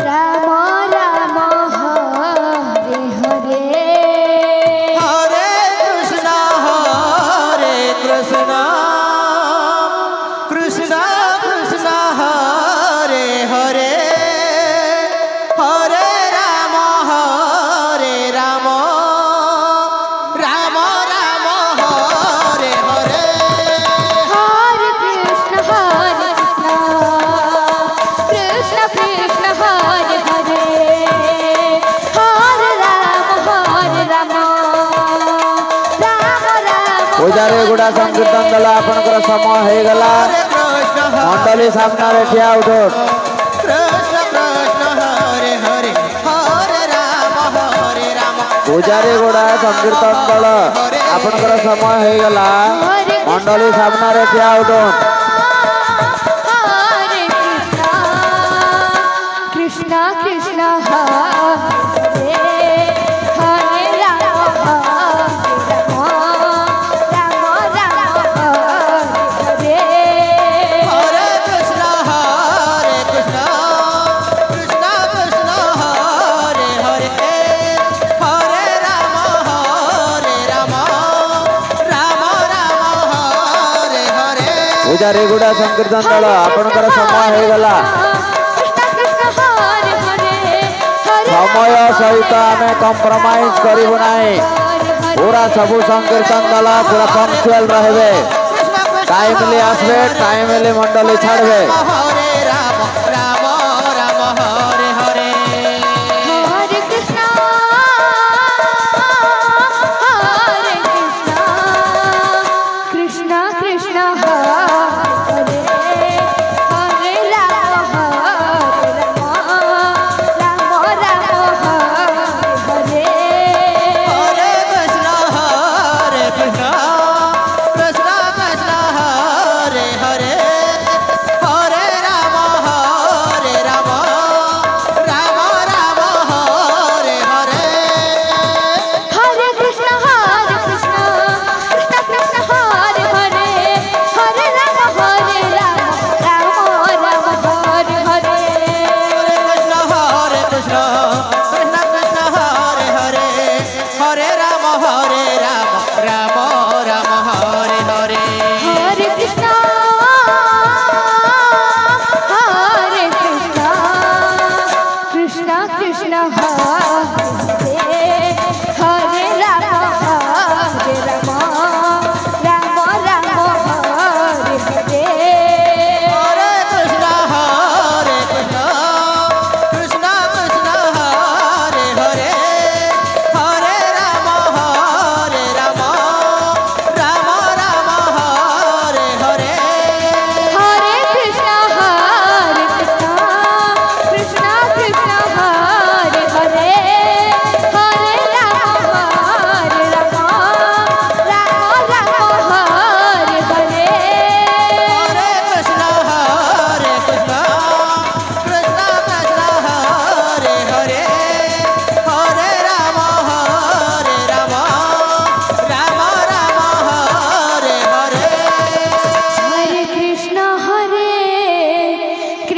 राम राम हरे हरे हरे कृष्ण कृष्ण कृष्ण हरे हरे हरे राम राम राम राम हरे हरे हरे कृष्ण कृष्ण कृष्ण हरे हरे हरे राम राम राम पूजारी गुड़ा संकीर्तन दल आपनकर समय हो गला मंडली सामने ठिया उठो कृष्ण कृष्ण हरे हरे हरे राम पूजारी गुड़ा संकीर्तन दल आपनकर समय हो गला मंडली सामने ठिया उठो हरे कृष्ण कृष्ण हरे हरे राम राम राम हरे हरे कृष्ण कृष्ण कृष्ण हरे हरे हरे राम राम राम हरे हरे पूजारी गुड़ा संकीर्तन दल आपनकर समय हो गला समय सहित आम कंप्रोमाइज करूँ ना पूरा सबू संकीर्तन दल पूरा पंक्चुअल रहे टाइमली आसबे टाइमली मंडली छाड़े हरे राम राम राम हरे हरे हरे कृष्ण कृष्ण कृष्ण हरे हरे राम राम राम हरे हरे कृष्ण कृष्ण कृष्ण कृष्ण हरे हरे हरे राम राम राम हरे हरे हरे कृष्ण कृष्ण कृष्ण हरे हरे हरे राम राम राम हरे हरे कृष्ण कृष्ण कृष्ण कृष्ण हरे हरे हरे राम राम राम हरे हरे हरे कृष्ण कृष्ण कृष्ण कृष्ण